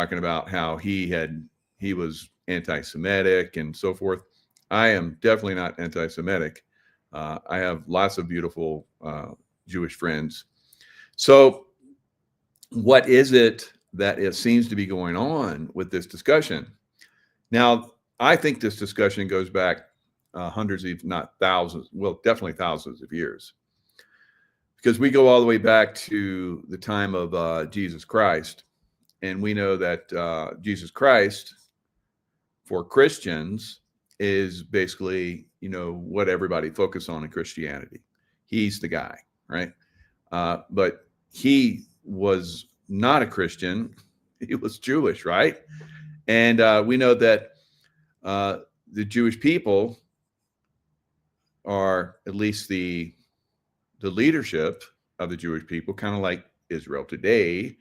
talking about how he was anti-Semitic and so forth. I am definitely not anti-Semitic. I have lots of beautiful Jewish friends. So, what is it that it seems to be going on with this discussion? Now, I think this discussion goes back hundreds, if not thousands, well, definitely thousands of years, because we go all the way back to the time of Jesus Christ. And we know that Jesus Christ, for Christians, is basically, what everybody focuses on in Christianity. He's the guy, right? But he was not a Christian. He was Jewish, right? And we know that the Jewish people are, at least the leadership of the Jewish people, kind of like Israel today,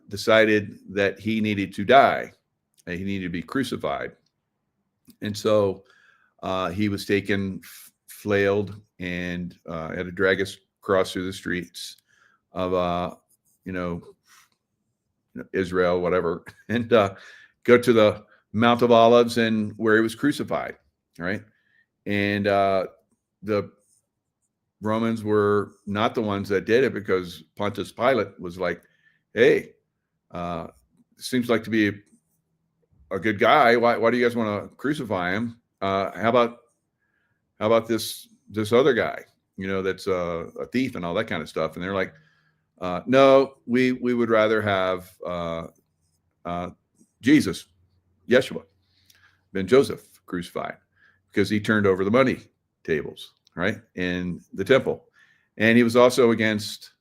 decided that he needed to die. And he needed to be crucified. And so he was taken, flailed, and had to drag his cross through the streets of, Israel, whatever, and go to the Mount of Olives, and where he was crucified, right? And the Romans were not the ones that did it, because Pontius Pilate was like, hey, seems like to be a good guy. Why do you guys want to crucify him? How about this other guy, that's a thief and all that kind of stuff? And they're like, no, we would rather have Jesus, Yeshua, ben Joseph, crucified, because he turned over the money tables, right, in the temple. And he was also against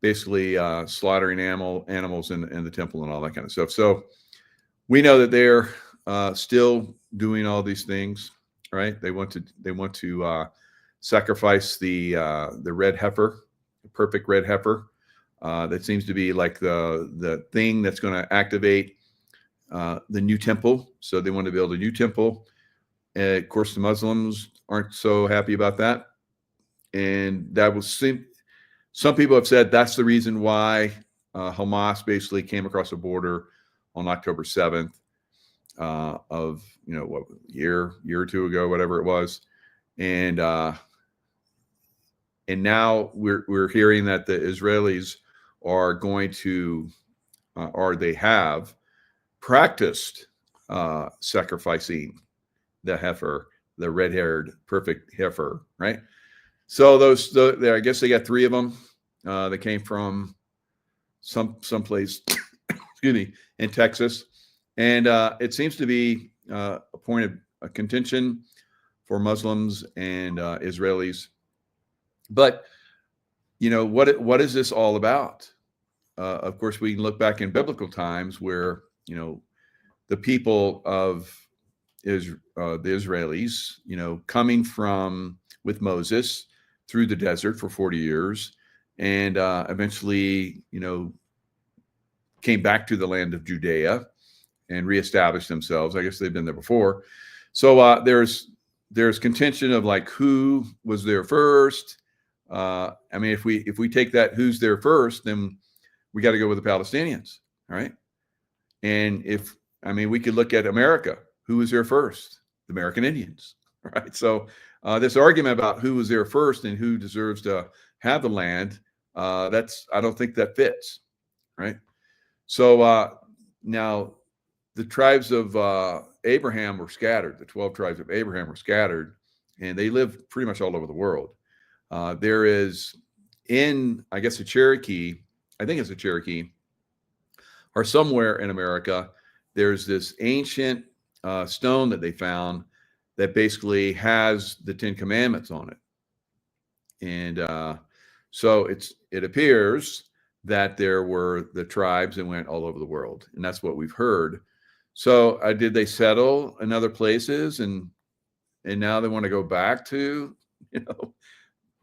basically slaughtering animals in the temple and all that kind of stuff. So we know that they're still doing all these things, right? They want to sacrifice the red heifer, the perfect red heifer. That seems to be like the thing that's going to activate the new temple. So they want to build a new temple. And of course, the Muslims aren't so happy about that. And that was some people have said that's the reason why Hamas basically came across the border on October 7th of, what, year or two ago, whatever it was. And now we're hearing that the Israelis are going to, or they have practiced sacrificing the heifer, the red-haired, perfect heifer, right? So I guess they got 3 of them. They came from someplace, excuse me, in Texas, and it seems to be a point of contention for Muslims and Israelis. But what is this all about? Of course, we can look back in biblical times where the people of the Israelis, coming from with Moses through the desert for 40 years, and eventually, came back to the land of Judea and reestablished themselves. I guess they've been there before. So there's contention of like who was there first. I mean, if we take that who's there first, then we got to go with the Palestinians, all right? And we could look at America. Who was there first? The American Indians, right? So this argument about who was there first and who deserves to have the land, I don't think that fits, right? So now the tribes of Abraham were scattered. The 12 tribes of Abraham were scattered, and they live pretty much all over the world. There is I guess a Cherokee, I think it's a Cherokee, or somewhere in America, there's this ancient stone that they found that basically has the 10 Commandments on it. And so it appears that there were the tribes that went all over the world, and that's what we've heard. So did they settle in other places, and now they want to go back to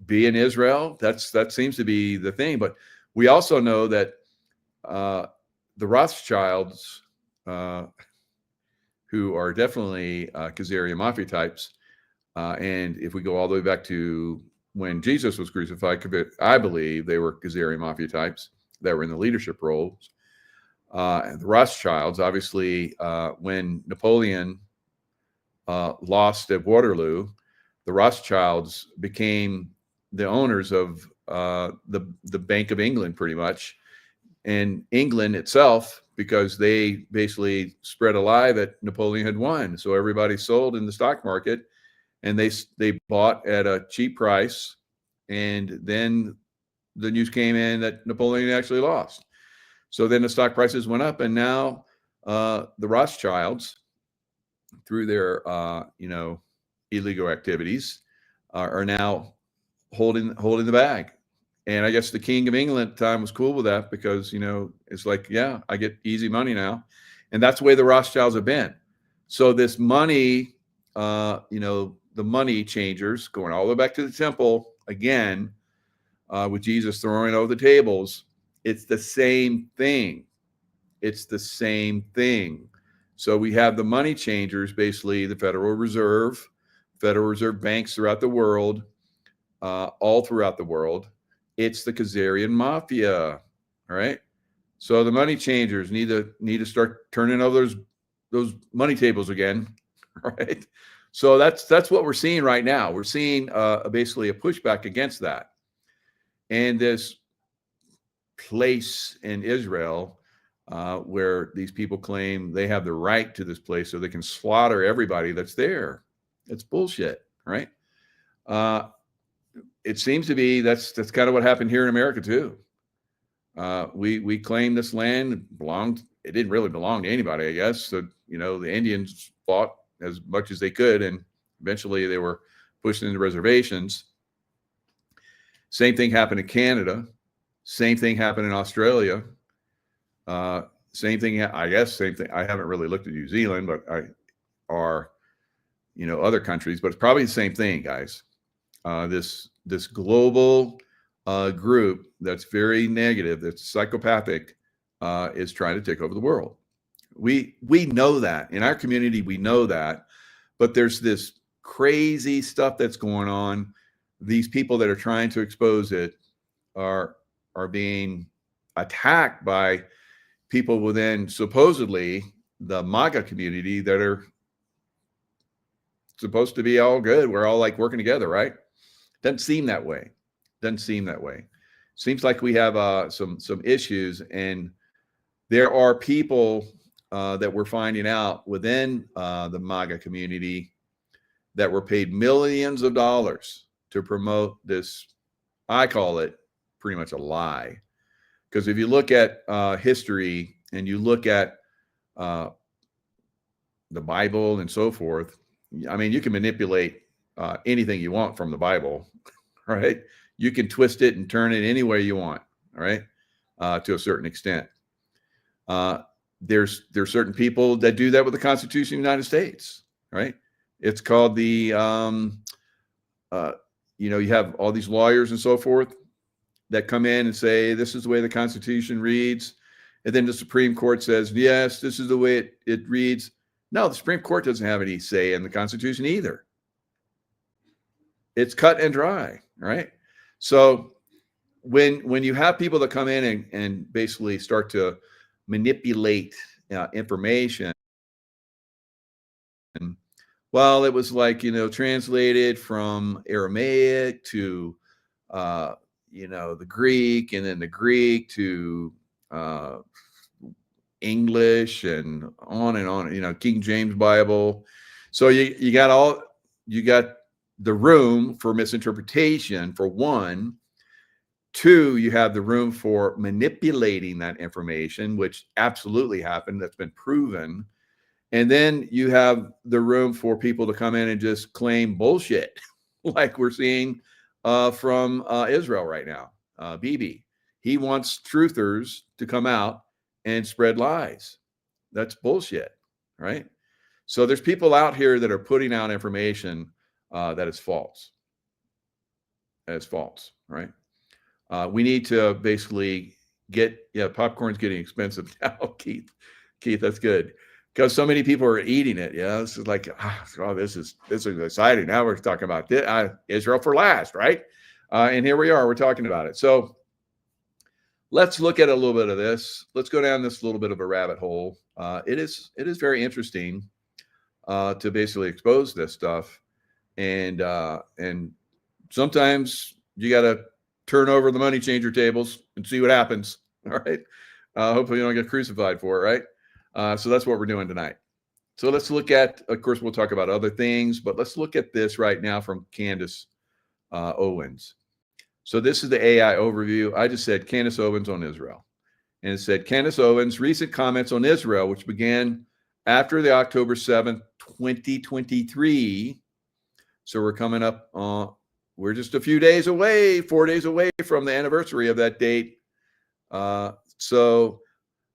be in Israel? That seems to be the thing. But we also know that the Rothschilds, who are definitely Khazarian mafia types, and if we go all the way back to when Jesus was crucified, I believe they were Khazarian mafia types. that were in the leadership roles. The Rothschilds, obviously, when Napoleon lost at Waterloo, the Rothschilds became the owners of the Bank of England, pretty much, and England itself, because they basically spread a lie that Napoleon had won. So everybody sold in the stock market, and they bought at a cheap price, and then the news came in that Napoleon actually lost. So then the stock prices went up, and now the Rothschilds, through their illegal activities, are now holding the bag. And I guess the King of England at the time was cool with that, because it's like, yeah, I get easy money now, and that's the way the Rothschilds have been. So this money, the money changers, going all the way back to the temple again, with Jesus throwing over the tables. It's the same thing. It's the same thing. So we have the money changers, basically the Federal Reserve banks throughout the world, all throughout the world. It's the Khazarian mafia. All right. So the money changers need to start turning over those money tables again. All right. So that's what we're seeing right now. We're seeing basically a pushback against that. And this place in Israel, where these people claim they have the right to this place so they can slaughter everybody that's there. It's bullshit, right? It seems to be that's kind of what happened here in America too. We claimed this land belonged. It didn't really belong to anybody, I guess. So the Indians fought as much as they could, and eventually they were pushed into reservations. Same thing happened in Canada. Same thing happened in Australia. Same thing, I guess. Same thing. I haven't really looked at New Zealand, but other countries. But it's probably the same thing, guys. This global group that's very negative, that's psychopathic, is trying to take over the world. We know that in our community. We know that, but there's this crazy stuff that's going on. These people that are trying to expose it are being attacked by people within supposedly the MAGA community that are supposed to be all good. We're all like working together, right? Doesn't seem that way. Seems like we have some issues, and there are people that we're finding out within the MAGA community that were paid millions of dollars to promote this. I call it pretty much a lie, because if you look at history and you look at the Bible and so forth, I mean, you can manipulate anything you want from the Bible, right? You can twist it and turn it any way you want, all right, to a certain extent. There's certain people that do that with the Constitution of the United States, right? It's called the, you have all these lawyers and so forth that come in and say, this is the way the Constitution reads. And then the Supreme Court says, yes, this is the way it reads. No, the Supreme Court doesn't have any say in the Constitution either. It's cut and dry, right? So when you have people that come in and basically start to manipulate information, well, it was like, translated from Aramaic to, the Greek, and then the Greek to English, and on, King James Bible. So you got the room for misinterpretation, for one. Two, you have the room for manipulating that information, which absolutely happened. That's been proven. And then you have the room for people to come in and just claim bullshit, like we're seeing from Israel right now. Bibi, he wants truthers to come out and spread lies. That's bullshit, right? So there's people out here that are putting out information that is false. That is false, right? We need to basically popcorn's getting expensive now. Keith, that's good, because so many people are eating it. Yeah, this is like, this is exciting. Now we're talking about Israel for last, right? And here we are. We're talking about it. So let's look at a little bit of this. Let's go down this little bit of a rabbit hole. It is very interesting to basically expose this stuff, and sometimes you got to turn over the money changer tables and see what happens. All right. Hopefully you don't get crucified for it, right? So that's what we're doing tonight. So let's look at, of course, we'll talk about other things, but let's look at this right now from Candace Owens. So this is the AI overview. I just said Candace Owens on Israel. And it said Candace Owens' recent comments on Israel, which began after the October 7th, 2023. So we're coming up, we're just a few days away, 4 days away from the anniversary of that date. So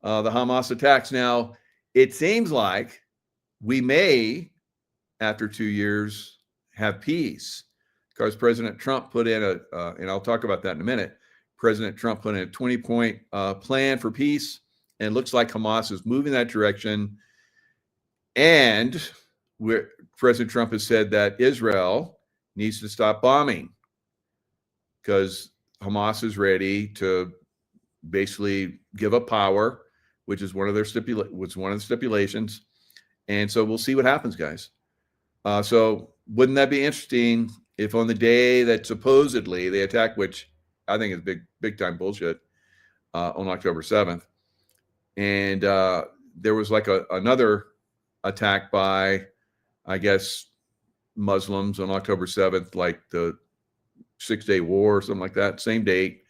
the Hamas attacks. Now, it seems like we may, after 2 years, have peace, because President Trump put in and I'll talk about that in a minute. President Trump put in a 20-point plan for peace, and it looks like Hamas is moving that direction. And President Trump has said that Israel needs to stop bombing because Hamas is ready to basically give up power, which is one of their stipulations. And so we'll see what happens, guys. So wouldn't that be interesting if on the day that supposedly they attack, which I think is big time bullshit, on October 7th, and there was like another attack by, I guess, Muslims on October 7th, like the 6-Day War or something like that, same date,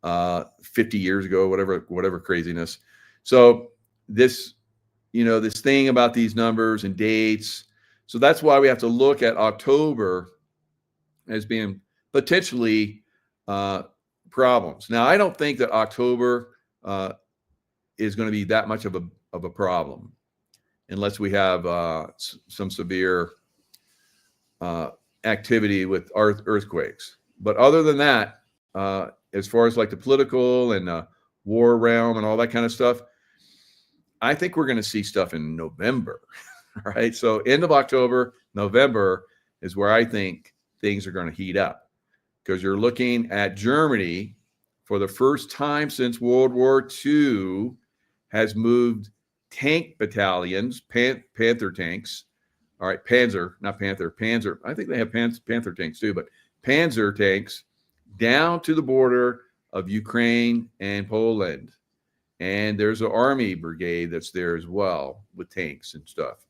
50 years ago, whatever craziness. So this, this thing about these numbers and dates. So that's why we have to look at October as being potentially problems. Now, I don't think that October is going to be that much of a problem unless we have some severe activity with earthquakes. But other than that, as far as like the political and war realm and all that kind of stuff, I think we're going to see stuff in November, right? So end of October, November is where I think things are going to heat up, because you're looking at Germany for the first time since World War II has moved tank battalions, Panther tanks. All right, Panzer, not Panther, Panzer. I think they have Panther tanks too, but Panzer tanks down to the border of Ukraine and Poland. And there's an army brigade that's there as well with tanks and stuff.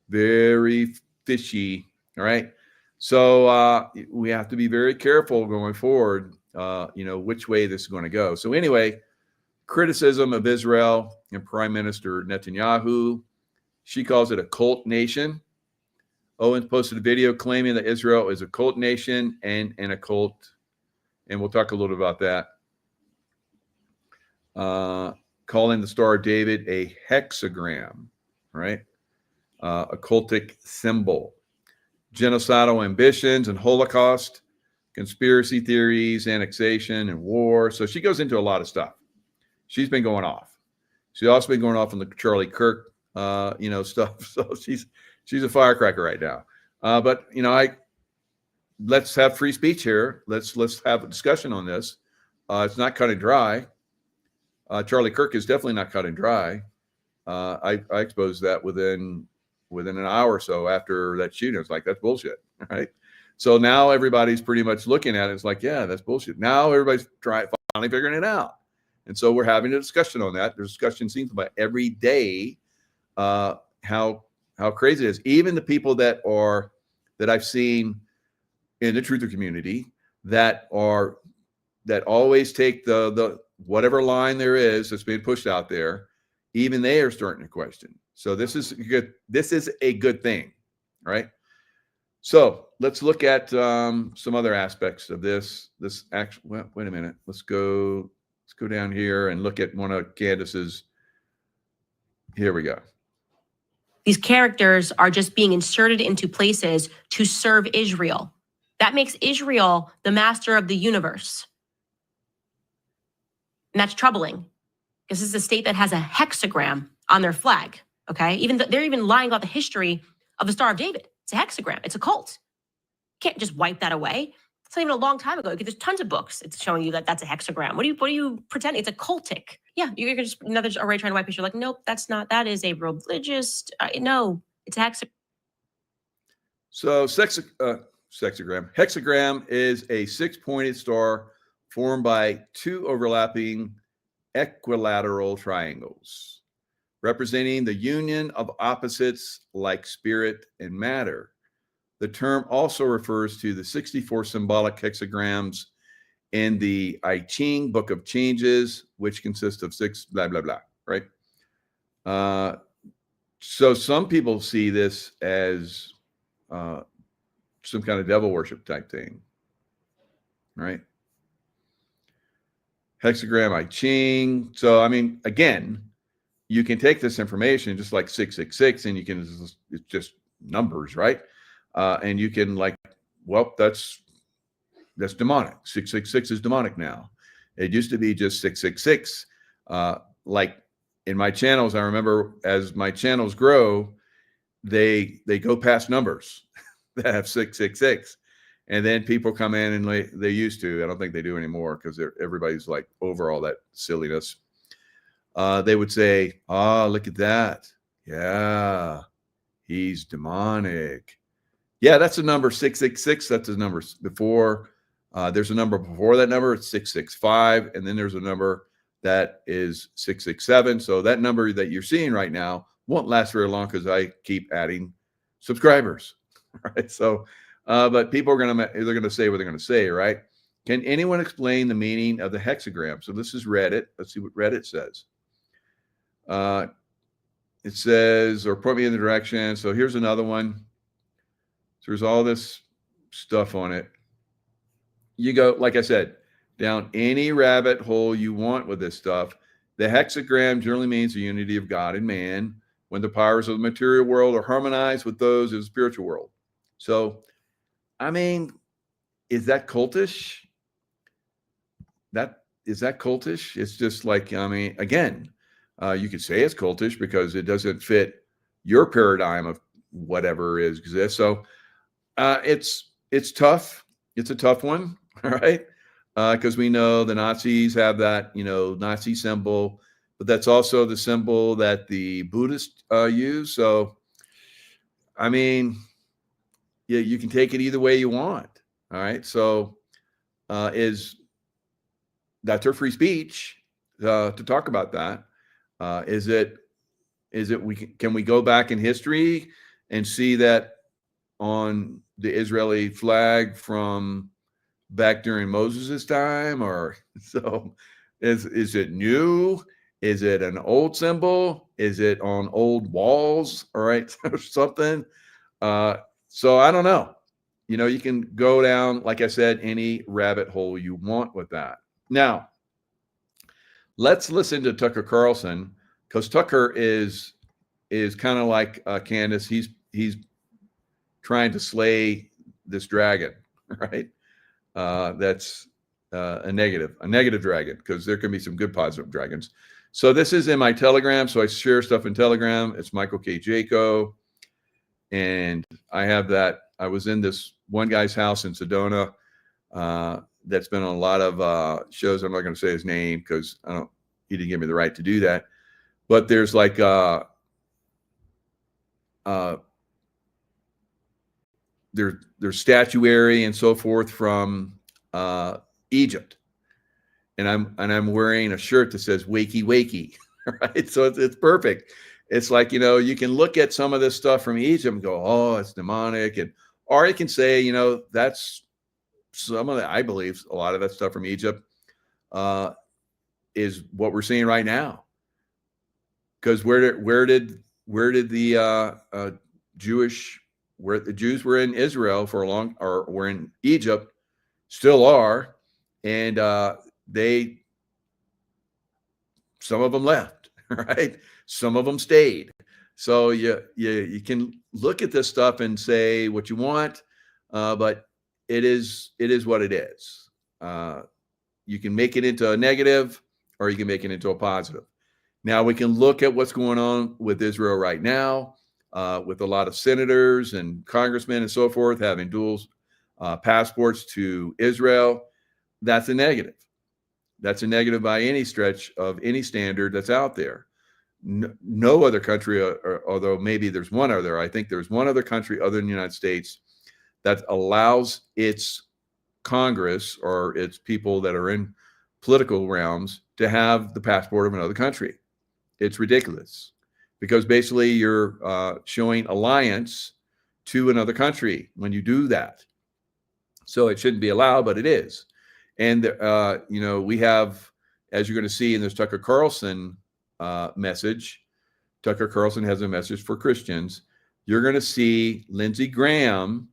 Very fishy. All right. So we have to be very careful going forward, which way this is going to go. So anyway, criticism of Israel and Prime Minister Netanyahu. She calls it a cult nation. Owens posted a video claiming that Israel is a cult nation and a cult. And we'll talk a little about that. Calling the Star of David a hexagram, right? A cultic symbol. Genocidal ambitions and Holocaust, conspiracy theories, annexation and war. So she goes into a lot of stuff. She's been going off. She's also been going off on the Charlie Kirk, stuff. So she's a firecracker right now. But let's have free speech here. Let's have a discussion on this. It's not cut and dry. Charlie Kirk is definitely not cut and dry. I exposed that within an hour or so after that shooting. It's like, that's bullshit, right? So now everybody's pretty much looking at it. It's like, yeah, that's bullshit. Now everybody's finally figuring it out. And so we're having a discussion on that. There's discussion seems about every day how crazy it is. Even the people that I've seen in the truther community that always take the whatever line there is that's being pushed out there, even they are starting to question. So this is good. This is a good thing, right? So let's look at some other aspects of this. Well, wait a minute. Let's go down here and look at one of Candace's. Here we go. These characters are just being inserted into places to serve Israel. That makes Israel the master of the universe. And that's troubling, because this is a state that has a hexagram on their flag. Okay, they're even lying about the history of the Star of David. It's a hexagram. It's a cult. You can't just wipe that away. It's not even a long time ago. There's tons of books. It's showing you that that's a hexagram. What are you pretending? It's a cultic. Yeah, you're just another array trying to wipe picture. Like, nope, that's not. That is a religious. No, it's a hexagram. So hexagram is a 6-pointed star formed by 2 overlapping equilateral triangles, representing the union of opposites like spirit and matter. The term also refers to the 64 symbolic hexagrams in the I Ching Book of Changes, which consists of 6 blah, blah, blah, right? So some people see this as some kind of devil worship type thing, right? Hexagram I Ching. So, I mean, again, you can take this information just like 666 and you can, it's just numbers, right? And you can like, well, that's demonic. 666 is demonic now. It used to be just 666. Like in my channels, I remember as my channels grow, they go past numbers that have 666. And then people come in and they used to, I don't think they do anymore because everybody's like over all that silliness. They would say, look at that. Yeah, he's demonic. Yeah, that's a number 666. That's a number before. There's a number before that number. It's 665. And then there's a number that is 667. So that number that you're seeing right now won't last very long because I keep adding subscribers. Right. So, but people are they're going to say what they're going to say, right? Can anyone explain the meaning of the hexagram? So this is Reddit. Let's see what Reddit says. It says, or point me in the direction. So here's another one. So there's all this stuff on it. You go, like I said, down any rabbit hole you want with this stuff. The hexagram generally means the unity of God and man when the powers of the material world are harmonized with those of the spiritual world. So, I mean, is that cultish? Is that cultish? It's just like, I mean, again, you could say it's cultish because it doesn't fit your paradigm of whatever exists. So it's tough. It's a tough one, all right? Because we know the Nazis have that, Nazi symbol, but that's also the symbol that the Buddhists use. So, I mean, yeah, you can take it either way you want. All right. So that's her free speech to talk about that. Can we go back in history and see that on the Israeli flag from back during Moses's time? Or so is it new? Is it an old symbol? Is it on old walls? All right. Or something. So I don't know. You can go down, like I said, any rabbit hole you want with that. Now, let's listen to Tucker Carlson, because Tucker is kind of like Candace. He's trying to slay this dragon, right? That's a negative dragon, because there can be some good positive dragons. So this is in my Telegram. So I share stuff in Telegram. It's Michael K. Jaco. And I have that. I was in this one guy's house in Sedona that's been on a lot of shows. I'm not going to say his name because he didn't give me the right to do that. But there's like there's statuary and so forth from Egypt, and I'm wearing a shirt that says "Wakey Wakey," right? So it's perfect. It's like, you can look at some of this stuff from Egypt and go, oh, it's demonic. Or you can say, that's some of the, I believe a lot of that stuff from Egypt is what we're seeing right now. Because where did the Jews were in Israel for a long, or were in Egypt, still are. And some of them left, right? Some of them stayed. So you can look at this stuff and say what you want, but it is what it is. You can make it into a negative, or you can make it into a positive. Now we can look at what's going on with Israel right now, with a lot of senators and congressmen and so forth having dual passports to Israel, that's a negative. That's a negative by any stretch of any standard that's out there. No other country, although maybe there's one other, I think there's one other country other than the United States that allows its Congress or its people that are in political realms to have the passport of another country. It's ridiculous because basically you're showing alliance to another country when you do that. So it shouldn't be allowed, but it is. And, we have, as you're going to see in this Tucker Carlson message, Tucker Carlson has a message for Christians. You're going to see Lindsey Graham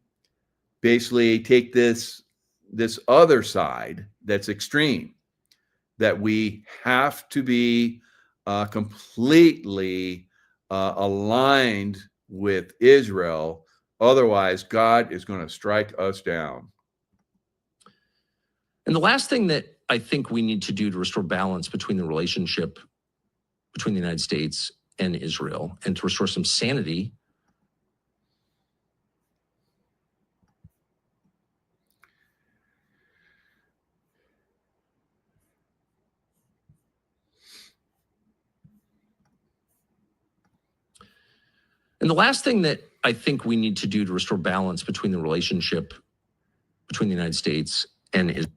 basically take this other side that's extreme, that we have to be completely aligned with Israel. Otherwise, God is going to strike us down. And the last thing that I think we need to do to restore balance between the relationship between the United States and Israel and to restore some sanity And the last thing that I think we need to do to restore balance between the relationship between the United States and Israel.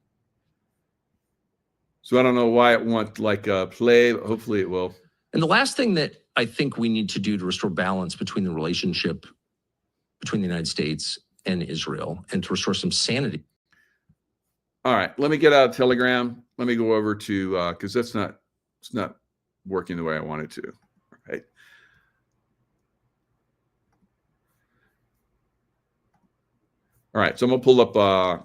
So I don't know why it won't play, but hopefully it will. And the last thing that I think we need to do to restore balance between the relationship between the United States and Israel and to restore some sanity. All right, let me get out of Telegram. Let me go over to, because it's not working the way I want it to. All right. All right, so I'm gonna pull up,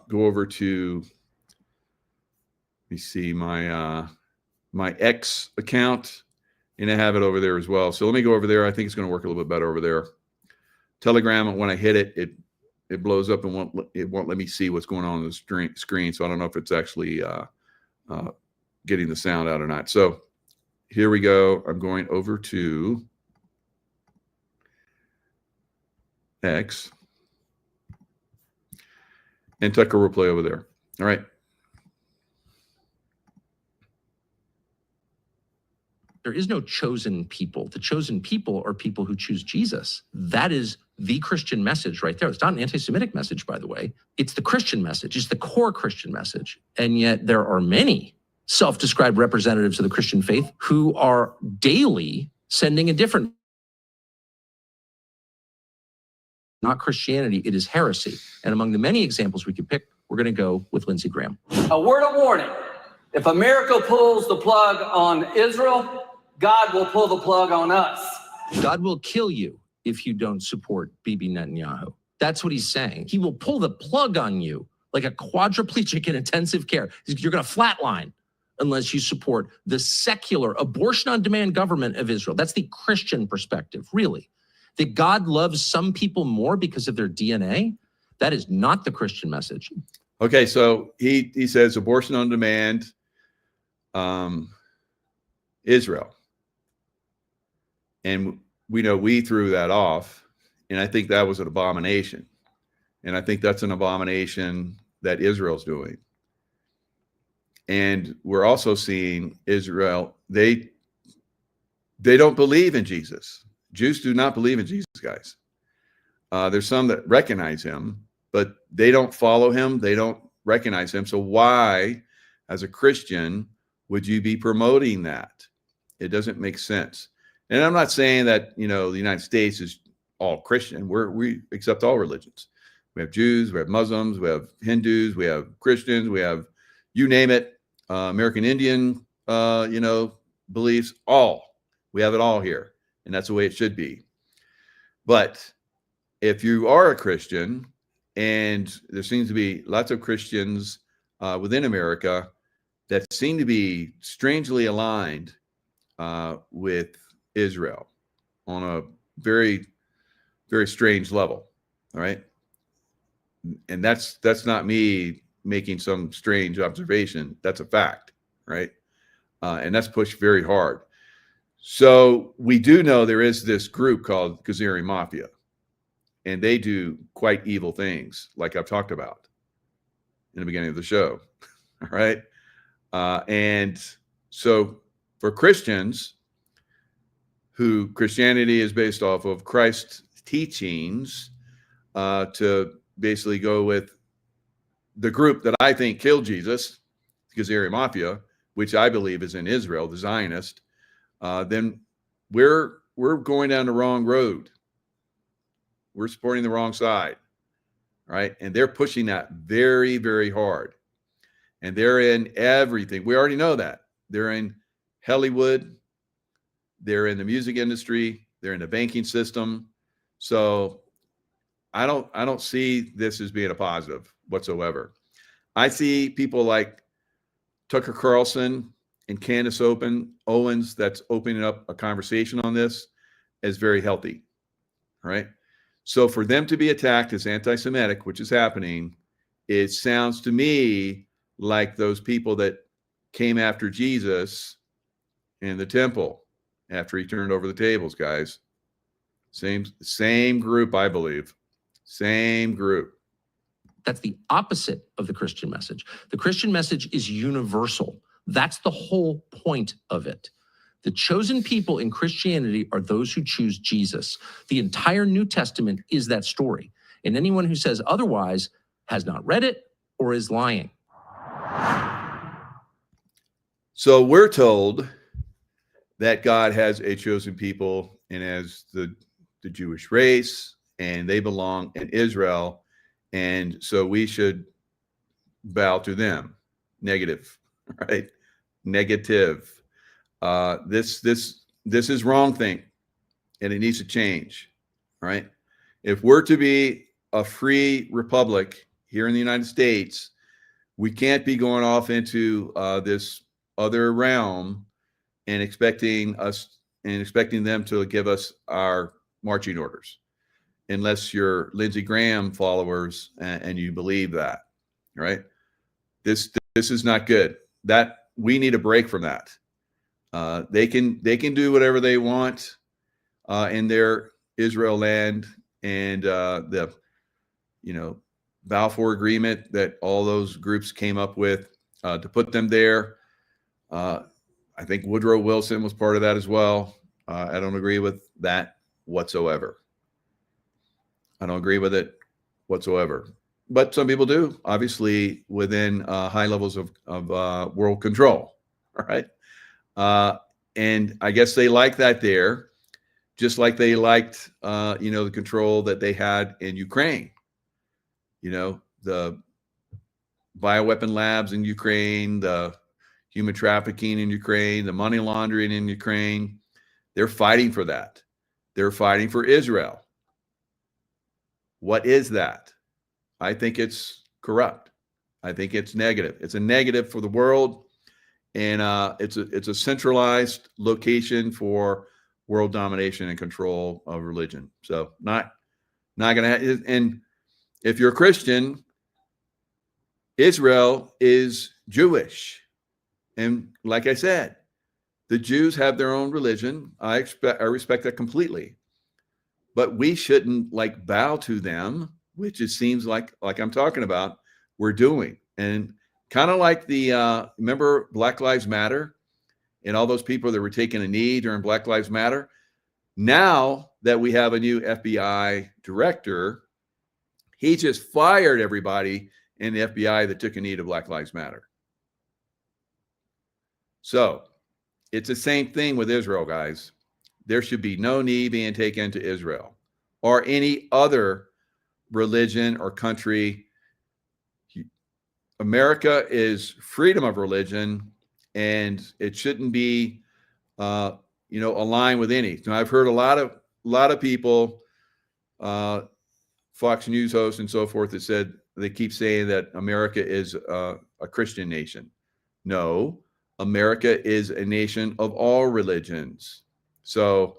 go over to, let me see my my X account, and I have it over there as well. So let me go over there. I think it's going to work a little bit better over there. Telegram, when I hit it, it blows up and won't let me see what's going on the screen. So I don't know if it's actually getting the sound out or not. So here we go. I'm going over to X. And Tucker will play over there. All right. There is no chosen people. The chosen people are people who choose Jesus. That is the Christian message right there. It's not an anti-Semitic message, by the way. It's the Christian message. It's the core Christian message. And yet there are many self-described representatives of the Christian faith who are daily sending a different. Not Christianity, it is heresy. And among the many examples we could pick, we're going to go with Lindsey Graham. A word of warning. If America pulls the plug on Israel, God will pull the plug on us. God will kill you if you don't support Bibi Netanyahu. That's what he's saying. He will pull the plug on you like a quadriplegic in intensive care. You're going to flatline unless you support the secular abortion-on-demand government of Israel. That's the Christian perspective, really. That God loves some people more because of their DNA, that is not the Christian message. Okay, so he says abortion on demand, Israel. And we know we threw that off, and I think that was an abomination. And I think that's an abomination that Israel's doing. And we're also seeing Israel, they don't believe in Jesus. Jews do not believe in Jesus, guys. There's some that recognize him, but they don't follow him. They don't recognize him. So why, as a Christian, would you be promoting that? It doesn't make sense. And I'm not saying that, the United States is all Christian. We accept all religions. We have Jews, we have Muslims, we have Hindus, we have Christians, we have, you name it, American Indian, beliefs, all. We have it all here. And that's the way it should be. But if you are a Christian, and there seems to be lots of Christians within America that seem to be strangely aligned with Israel on a very, very strange level. All right. And that's not me making some strange observation. That's a fact. Right. And that's pushed very hard. So we do know there is this group called Khazari Mafia, and they do quite evil things, like I've talked about. in the beginning of the show. All right. And so for Christians who Christianity is based off of Christ's teachings, to basically go with the group that I think killed Jesus, the Kazari Mafia, which I believe is in Israel, the Zionist, then we're going down the wrong road. We're supporting the wrong side, right? And they're pushing that very, very hard. And they're in everything. We already know that. They're in Hollywood. They're in the music industry. They're in the banking system. So I don't see this as being a positive whatsoever. I see people like Tucker Carlson and Candace Owens that's opening up a conversation on this as very healthy, right? So for them to be attacked as anti-Semitic, which is happening, it sounds to me like those people that came after Jesus in the temple after he turned over the tables, guys. Same group, I believe. Same group. That's the opposite of the Christian message. The Christian message is universal. That's the whole point of it. The chosen people in Christianity are those who choose Jesus. The entire New Testament is that story. And anyone who says otherwise has not read it or is lying. So we're told that God has a chosen people and as the Jewish race, and they belong in Israel. And so we should bow to them. Negative, right? Negative. This is wrong thing, and it needs to change, right? If we're to be a free republic here in the United States, we can't be going off into this other realm and expecting them to give us our marching orders, unless you're Lindsey Graham followers and you believe that, right? This is not good. That we need a break from that. They can do whatever they want in their Israel land, and the Balfour Agreement that all those groups came up with to put them there. I think Woodrow Wilson was part of that as well. I don't agree with that whatsoever. I don't agree with it whatsoever. But some people do, obviously, within high levels of world control. All right. And I guess they like that there, just like they liked, the control that they had in Ukraine. The bioweapon labs in Ukraine, the human trafficking in Ukraine, the money laundering in Ukraine. They're fighting for that. They're fighting for Israel. What is that? I think it's corrupt. I think it's negative. It's a negative for the world, and it's a centralized location for world domination and control of religion. So not going to. And if you're a Christian, Israel is Jewish, and like I said, the Jews have their own religion. I respect that completely, but we shouldn't bow to them, which it seems like I'm talking about, we're doing. And kind of like remember Black Lives Matter and all those people that were taking a knee during Black Lives Matter? Now that we have a new FBI director, he just fired everybody in the FBI that took a knee to Black Lives Matter. So it's the same thing with Israel, guys. There should be no knee being taken to Israel or any other religion or country. America is freedom of religion, and it shouldn't be, aligned with any. Now, I've heard a lot of people, Fox News hosts and so forth, that said they keep saying that America is a Christian nation. No, America is a nation of all religions. So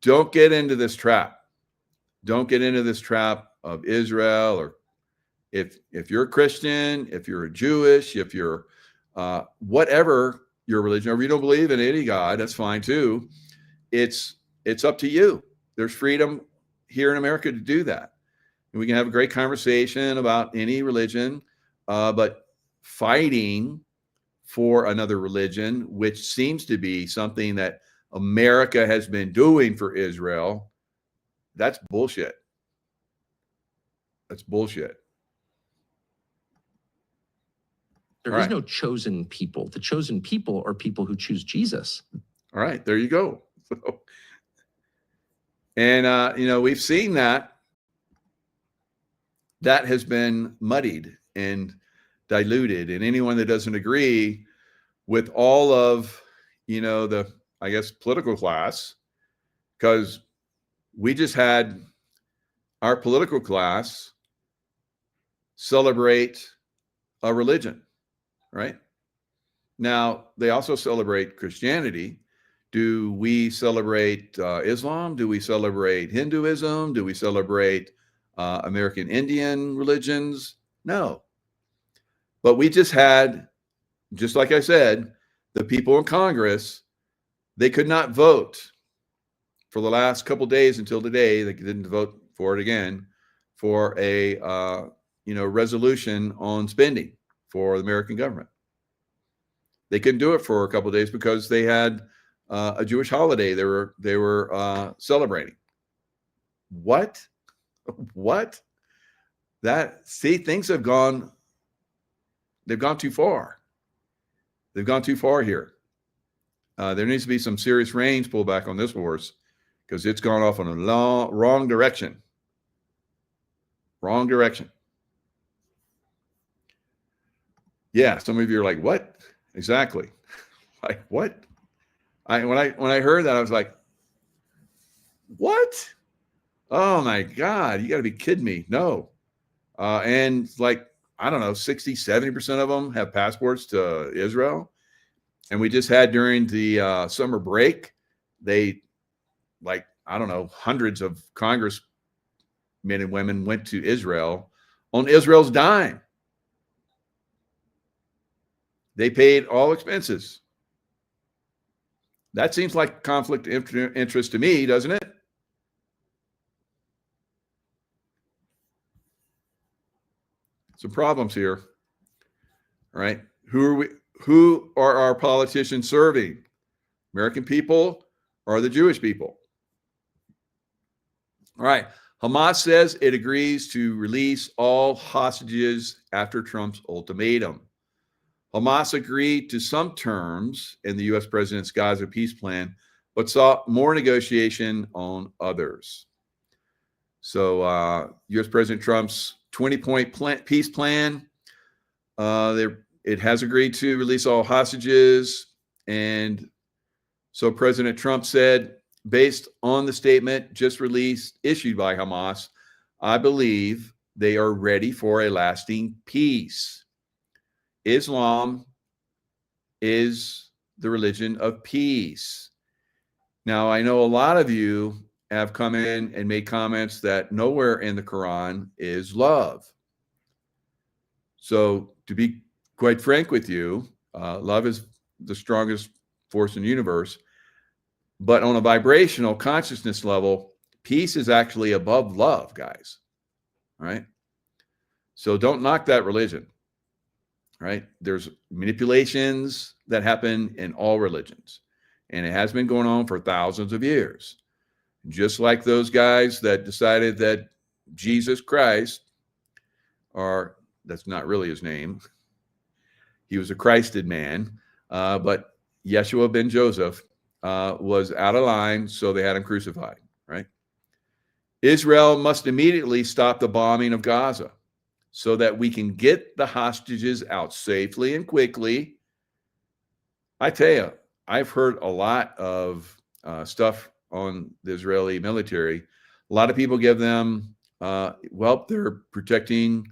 don't get into this trap. Don't get into this trap of Israel, or if you're a Christian, if you're a Jewish, if you're whatever your religion, or if you don't believe in any God, that's fine too. It's up to you. There's freedom here in America to do that. And we can have a great conversation about any religion, but fighting for another religion, which seems to be something that America has been doing for Israel, that's bullshit. That's bullshit. There All is right. no chosen people. The chosen people are people who choose Jesus. All right, there you go. And we've seen that has been muddied and diluted. And anyone that doesn't agree with all of, the, I guess, political class, because we just had our political class celebrate a religion, right? Now, they also celebrate Christianity. Do we celebrate Islam? Do we celebrate Hinduism? Do we celebrate American Indian religions? No. But we just had, just like I said, the people in Congress, they could not vote for the last couple days until today. They didn't vote for it again, for a resolution on spending for the American government. They couldn't do it for a couple of days because they had a Jewish holiday they were celebrating. What? Things have gone. They've gone too far. They've gone too far here. There needs to be some serious reins pulled back on this horse because it's gone off in a wrong direction. Wrong direction. Yeah, some of you are like, what? Exactly. Like, what? When I heard that, I was like, what? Oh my God, you got to be kidding me. No. And like, I don't know, 60, 70% of them have passports to Israel. And we just had during the summer break, hundreds of congressmen and women went to Israel on Israel's dime. They paid all expenses. That seems like conflict of interest to me, doesn't it? Some problems here. All right. Who are our politicians serving? American people or the Jewish people? All right. Hamas says it agrees to release all hostages after Trump's ultimatum. Hamas agreed to some terms in the U.S. president's Gaza peace plan, but sought more negotiation on others. So U.S. President Trump's 20-point peace plan, it has agreed to release all hostages. And so President Trump said, based on the statement just issued by Hamas, I believe they are ready for a lasting peace. Islam is the religion of peace. Now, I know a lot of you have come in and made comments that nowhere in the Quran is love. So to be quite frank with you, love is the strongest force in the universe. But on a vibrational consciousness level, peace is actually above love, guys. All right? So don't knock that religion. Right? There's manipulations that happen in all religions, and it has been going on for thousands of years. Just like those guys that decided that Jesus Christ, or that's not really his name, he was a Christed man, but Yeshua ben Joseph was out of line, so they had him crucified, right? Israel must immediately stop the bombing of Gaza, so that we can get the hostages out safely and quickly. I tell you, I've heard a lot of stuff on the Israeli military. A lot of people give them, they're protecting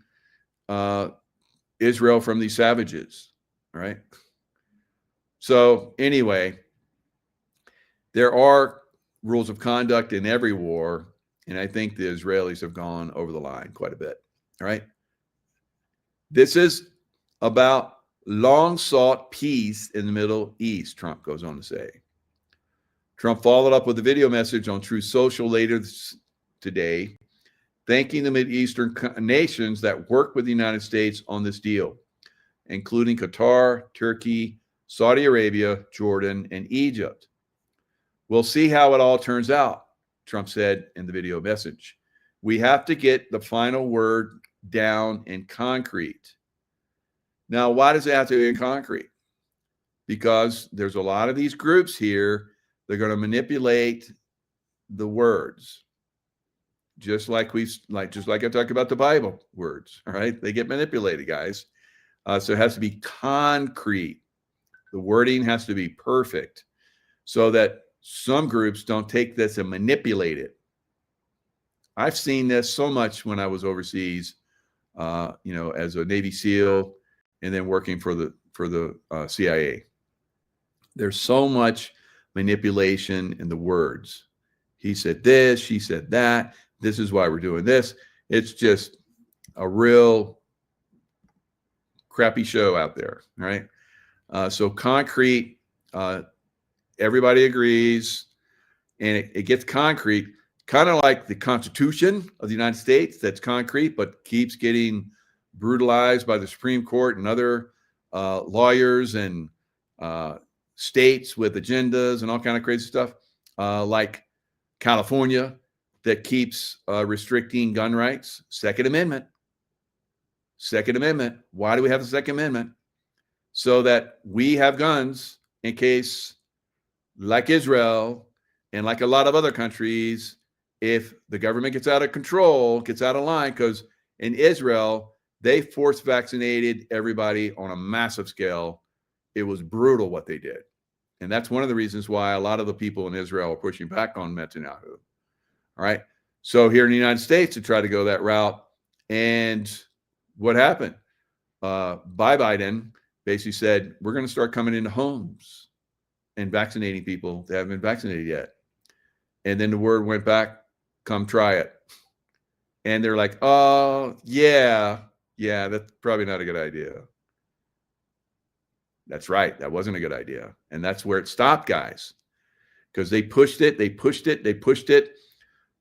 Israel from these savages, right? So anyway, there are rules of conduct in every war, and I think the Israelis have gone over the line quite a bit, all right? This is about long-sought peace in the Middle East, Trump goes on to say. Trump followed up with a video message on Truth Social later today thanking the Mideastern nations that work with the United States on this deal, including Qatar, Turkey, Saudi Arabia, Jordan, and Egypt. We'll see how it all turns out, Trump said in the video message. We have to get the final word down in concrete. Now, why does it have to be in concrete? Because there's a lot of these groups here. They're going to manipulate the words, just like I talk about the Bible words. All right, they get manipulated, guys. So it has to be concrete. The wording has to be perfect, so that some groups don't take this and manipulate it. I've seen this so much when I was overseas, as a Navy SEAL, and then working for the CIA. There's so much manipulation in the words. He said this, she said that. This is why we're doing this. It's just a real crappy show out there, right? So concrete, everybody agrees, and it gets concrete, kind of like the Constitution of the United States that's concrete, but keeps getting brutalized by the Supreme Court and other lawyers and states with agendas and all kind of crazy stuff, like California that keeps restricting gun rights. Second Amendment. Why do we have the Second Amendment? So that we have guns in case, like Israel and like a lot of other countries, if the government gets out of control, gets out of line, because in Israel, they force vaccinated everybody on a massive scale. It was brutal what they did. And that's one of the reasons why a lot of the people in Israel are pushing back on Netanyahu. All right. So here in the United States, to try to go that route. And what happened? Biden basically said, we're going to start coming into homes and vaccinating people that haven't been vaccinated yet. And then the word went back, come try it. And they're like, oh, yeah, that's probably not a good idea. That's right. That wasn't a good idea. And that's where it stopped, guys, because they pushed it.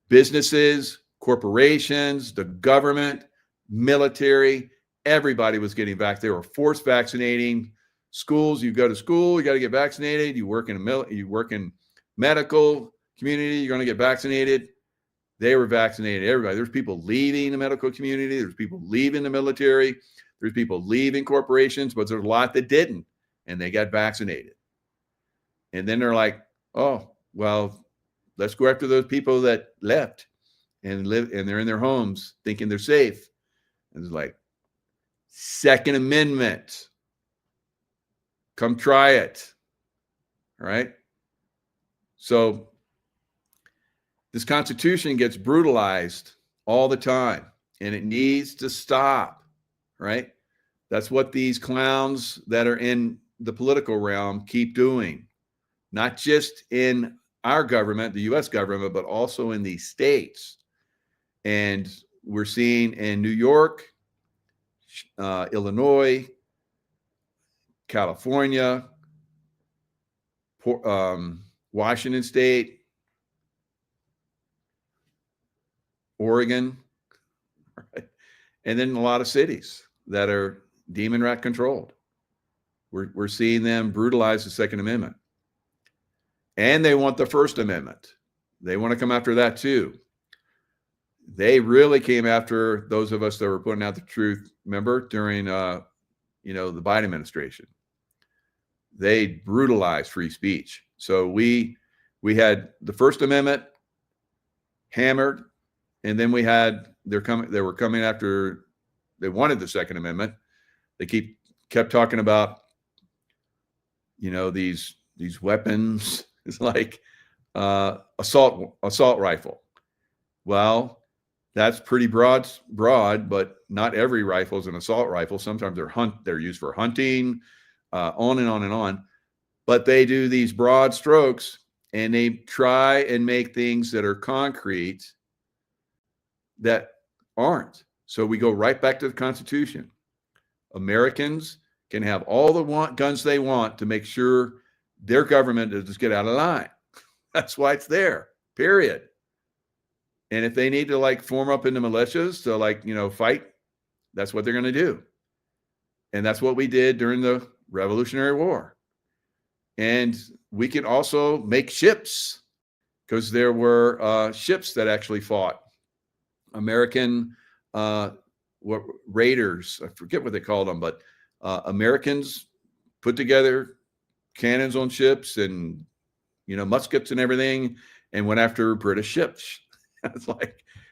Businesses, corporations, the government, military, everybody was getting vaccinated. They were forced vaccinating. Schools, you go to school, you got to get vaccinated. You work in medical community, you're going to get vaccinated. They were vaccinated, everybody. There's people leaving the medical community. There's people leaving the military. There's people leaving corporations, but there's a lot that didn't, and they got vaccinated. And then they're like, oh, well, let's go after those people that left and live, and they're in their homes thinking they're safe. And it's like, Second Amendment. Come try it. All right. So this Constitution gets brutalized all the time, and it needs to stop. Right. That's what these clowns that are in the political realm keep doing, not just in our government, the U.S. government, but also in these states. And we're seeing in New York, Illinois, California, Washington State, Oregon, right? And then a lot of cities that are demon rat controlled. We're seeing them brutalize the Second Amendment. And they want the First Amendment. They want to come after that too. They really came after those of us that were putting out the truth. Remember, during the Biden administration, they brutalized free speech. So we had the First Amendment hammered, and then they were coming after. They wanted the Second Amendment. They kept talking about, these weapons. It's like assault rifle. Well, that's pretty broad, but not every rifle is an assault rifle. Sometimes they're used for hunting, on and on and on. But they do these broad strokes, and they try and make things that are concrete that aren't. So we go right back to the Constitution. Americans can have all the guns they want to make sure their government doesn't get out of line. That's why it's there, period. And if they need to like form up into militias to like, fight, that's what they're going to do. And that's what we did during the Revolutionary War. And we can also make ships, because there were ships that actually fought. American raiders, I forget what they called them, but Americans put together cannons on ships and, muskets and everything, and went after British ships.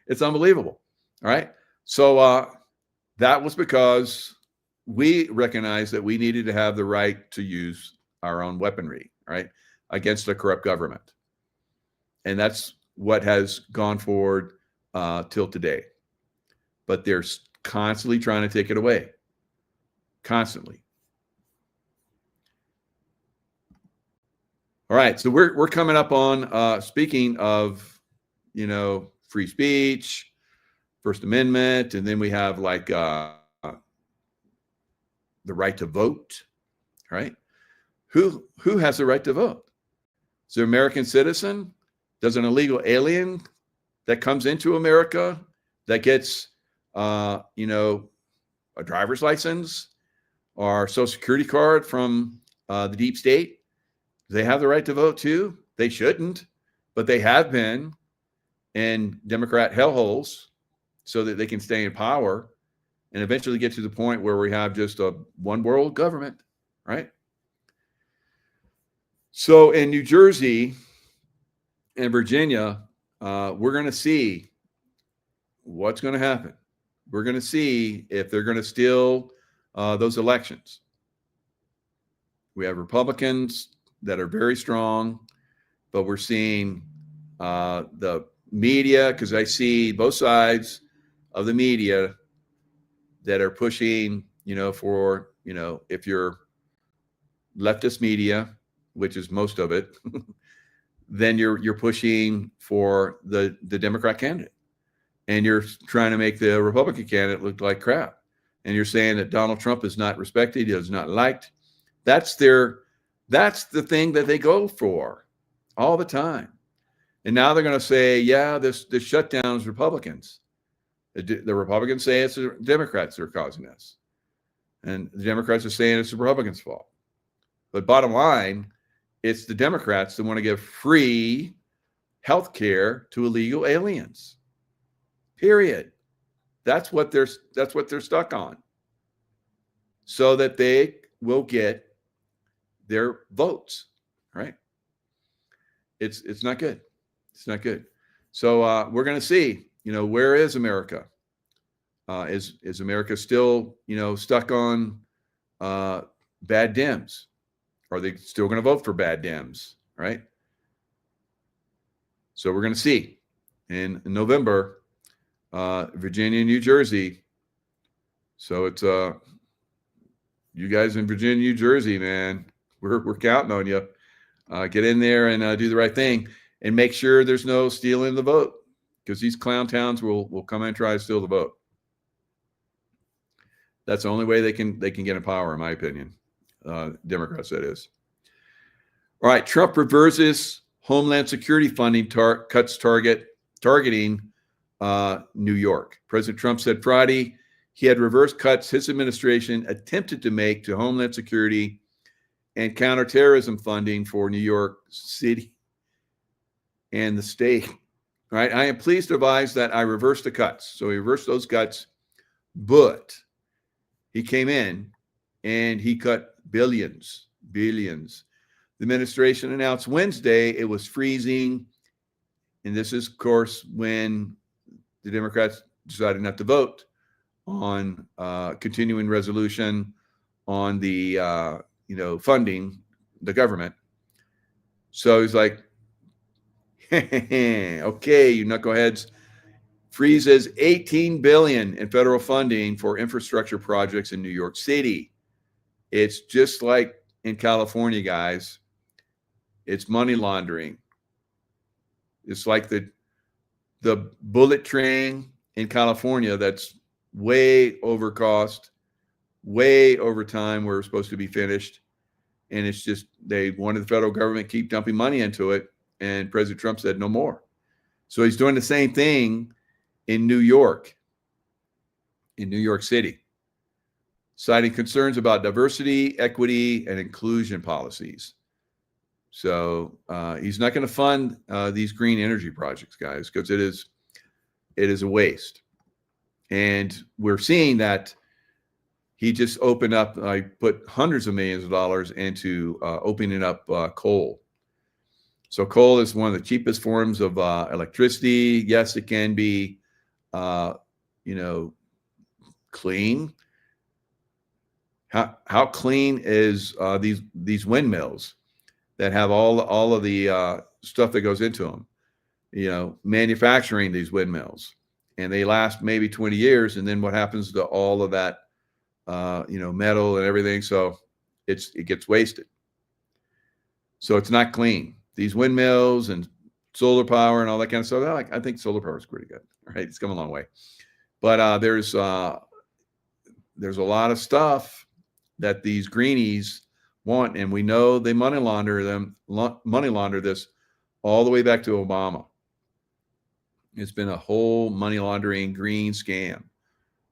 It's unbelievable. All right. So that was because we recognized that we needed to have the right to use our own weaponry, right, against a corrupt government. And that's what has gone forward till today. But they're constantly trying to take it away. Constantly. All right. So we're coming up on, speaking of, free speech, First Amendment, and then we have like the right to vote, right? Who has the right to vote? Is there an American citizen? Does an illegal alien that comes into America that gets, a driver's license or social security card from the deep state, do they have the right to vote too? They shouldn't, but they have been in Democrat hellholes so that they can stay in power and eventually get to the point where we have just a one world government, right? So in New Jersey and Virginia, we're going to see what's going to happen. We're going to see if they're going to steal those elections. We have Republicans that are very strong, but we're seeing the media, because I see both sides of the media that are pushing, for, if you're leftist media, which is most of it, then you're pushing for the Democrat candidate, and you're trying to make the Republican candidate look like crap. And you're saying that Donald Trump is not respected, he is not liked. That's the thing that they go for all the time. And now they're going to say, yeah, this shutdown is Republicans. The Republicans say it's the Democrats that are causing this. And the Democrats are saying it's the Republicans' fault. But bottom line, it's the Democrats that want to give free health care to illegal aliens. Period. That's what they're stuck on. So that they will get their votes, right? It's not good. It's not good. So we're going to see, where is America? Is America still, stuck on bad Dems? Are they still going to vote for bad Dems, right? So we're going to see in November, Virginia and New Jersey. So it's you guys in Virginia, New Jersey, man, we're counting on you. Get in there and do the right thing, and make sure there's no stealing the vote, because these clown towns will come in and try to steal the vote. That's the only way they can get in power, in my opinion. Democrats, that is. All right, Trump reverses Homeland Security funding cuts targeting New York. President Trump said Friday he had reversed cuts his administration attempted to make to Homeland Security and counterterrorism funding for New York City and the state. All right, I am pleased to advise that I reversed the cuts. So he reversed those cuts, but he came in and he cut billions. The administration announced Wednesday it was freezing. And this is, of course, when the Democrats decided not to vote on continuing resolution on the, funding the government. So he's like, okay, you knuckleheads, freezes $18 billion in federal funding for infrastructure projects in New York City. It's just like in California, guys. It's money laundering. It's like the bullet train in California that's way over cost, way over time where it's supposed to be finished. And it's just, they wanted the federal government to keep dumping money into it. And President Trump said no more. So he's doing the same thing in New York City, citing concerns about diversity, equity, and inclusion policies. So he's not going to fund these green energy projects, guys, because it is a waste. And we're seeing that he just opened up, I put hundreds of millions of dollars into opening up coal. So coal is one of the cheapest forms of electricity. Yes, it can be, clean. How clean is these windmills that have all of the stuff that goes into them? Manufacturing these windmills, and they last maybe 20 years, and then what happens to all of that, metal and everything? So it gets wasted. So it's not clean. These windmills and solar power and all that kind of stuff. I think solar power is pretty good, right? It's come a long way, but there's a lot of stuff that these greenies want, and we know they money launder this all the way back to Obama. It's been a whole money laundering green scam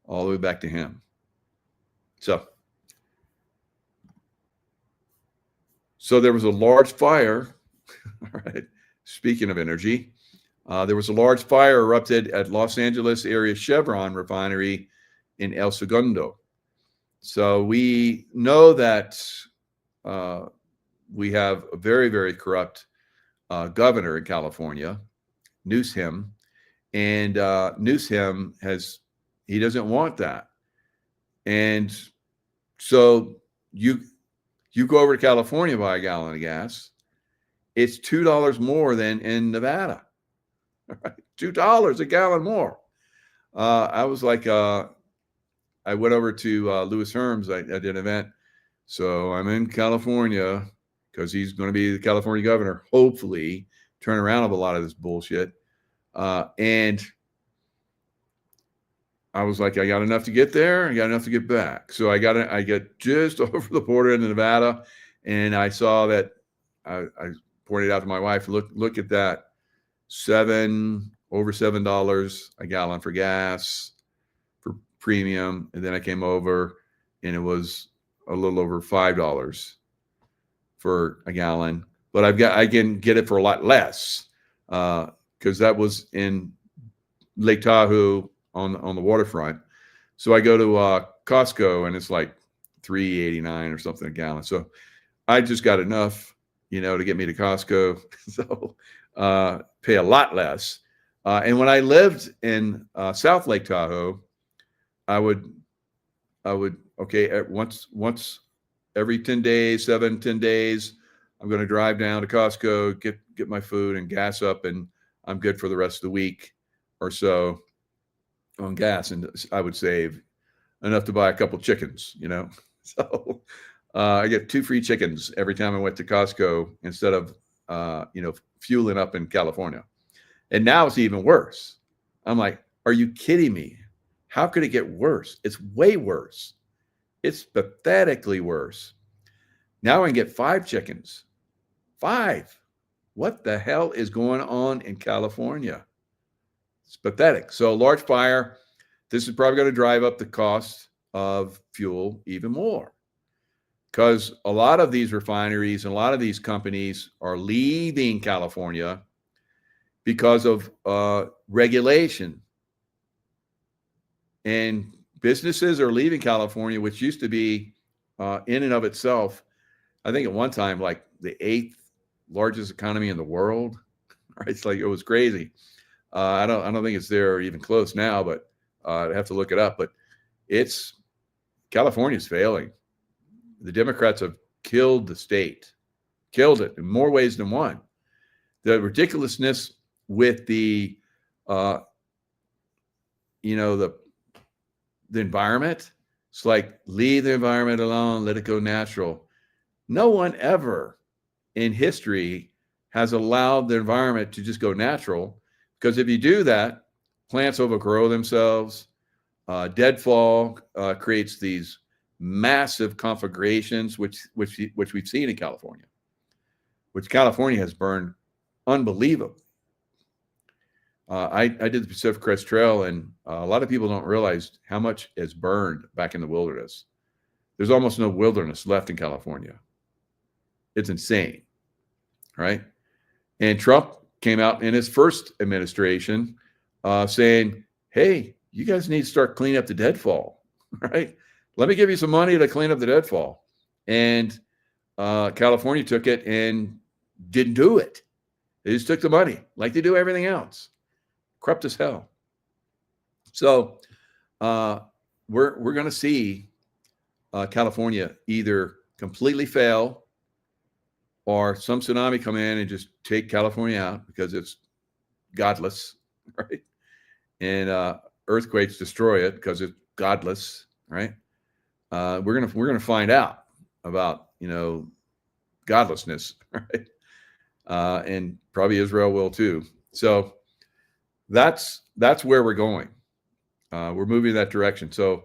all the way back to him. So there was a large fire. All right. Speaking of energy, there was a large fire erupted at Los Angeles area Chevron refinery in El Segundo. So we know that we have a very, very corrupt governor in California, Newsom, and Newsom he doesn't want that. And so you go over to California, buy a gallon of gas, it's $2 more than in Nevada. $2 a gallon more. I was like, I went over to Louis Herms. I did an event. So I'm in California because he's going to be the California governor, hopefully turn around a lot of this bullshit. And I was like, I got enough to get there. I got enough to get back. So I get just over the border into Nevada, and I saw that I pointed out to my wife, look at that, over $7 a gallon for gas for premium. And then I came over and it was a little over $5 for a gallon, but I can get it for a lot less because that was in Lake Tahoe on the waterfront. So I go to Costco and it's like $3.89 or something a gallon. So I just got enough, to get me to Costco. So pay a lot less. And when I lived in South Lake Tahoe, I would once every 10 days, 10 days, I'm going to drive down to Costco, get my food and gas up, and I'm good for the rest of the week or so on gas. And I would save enough to buy a couple chickens, So I get 2 free chickens every time I went to Costco instead of, fueling up in California. And now it's even worse. I'm like, are you kidding me? How could it get worse? It's way worse. It's pathetically worse. Now I can get 5 chickens. 5. What the hell is going on in California? It's pathetic. So large fire. This is probably going to drive up the cost of fuel even more, because a lot of these refineries and a lot of these companies are leaving California because of regulation. And businesses are leaving California, which used to be in and of itself, I think at one time, like the 8th largest economy in the world. Right? It's like, it was crazy. I don't think it's there even close now, but I'd have to look it up. But California's failing. The Democrats have killed the state, killed it in more ways than one. The ridiculousness with the environment. It's like, leave the environment alone, let it go natural. No one ever in history has allowed the environment to just go natural, because if you do that, plants overgrow themselves. Deadfall creates these massive conflagrations, which we've seen in California, which California has burned unbelievably. I did the Pacific Crest Trail, and a lot of people don't realize how much is burned back in the wilderness. There's almost no wilderness left in California. It's insane, right? And Trump came out in his first administration saying, hey, you guys need to start cleaning up the deadfall, right? Let me give you some money to clean up the deadfall. And California took it and didn't do it. They just took the money like they do everything else. Corrupt as hell. So we're going to see California either completely fail or some tsunami come in and just take California out because it's godless, right? And earthquakes destroy it because it's godless, right? We're gonna find out about godlessness, right? And probably Israel will too. So that's where we're going. We're moving in that direction. So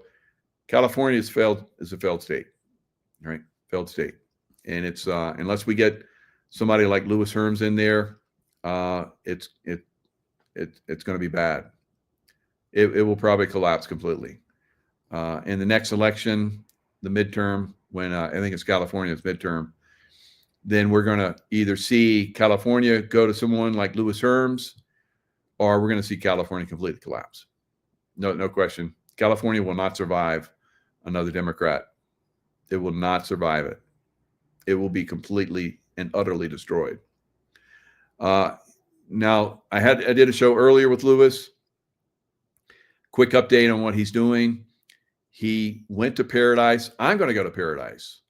California is a failed state, right? Failed state. And it's unless we get somebody like Lewis Herms in there, it's going to be bad. It will probably collapse completely. In the next election, the midterm, when I think it's California's midterm, then we're going to either see California go to someone like Lewis Herms, or we're going to see California completely collapse. No question. California will not survive another Democrat. It will not survive it. It will be completely and utterly destroyed. Now, I did a show earlier with Lewis. Quick update on what he's doing. He went to Paradise. I'm going to go to Paradise,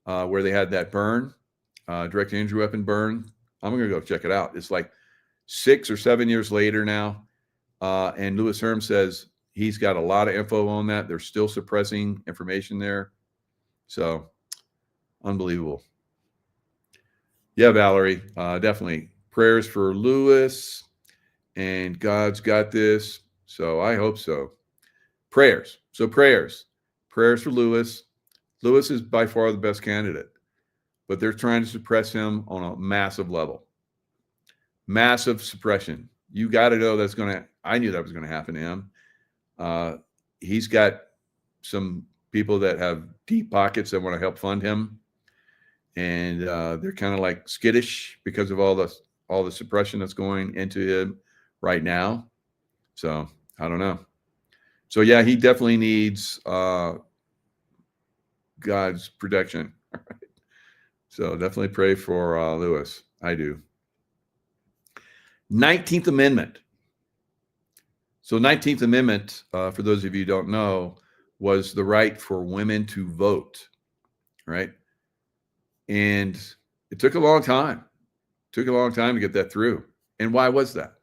where they had that burn, direct injury weapon burn. I'm going to go check it out. It's like 6 or 7 years later now. And Lewis Herms says he's got a lot of info on that. They're still suppressing information there. So unbelievable. Yeah, Valerie, definitely. Prayers for Lewis, and God's got this. So I hope so. Prayers. So prayers for Lewis. Lewis is by far the best candidate, but they're trying to suppress him on a massive level. Massive suppression. You got to know I knew that was going to happen to him. He's got some people that have deep pockets that want to help fund him. And they're kind of like skittish because of all the suppression that's going into him right now. So I don't know. So yeah, he definitely needs God's protection. So definitely pray for Lewis. I do. 19th Amendment. So 19th Amendment, for those of you who don't know, was the right for women to vote, right? And it took a long time. It took a long time to get that through. And why was that?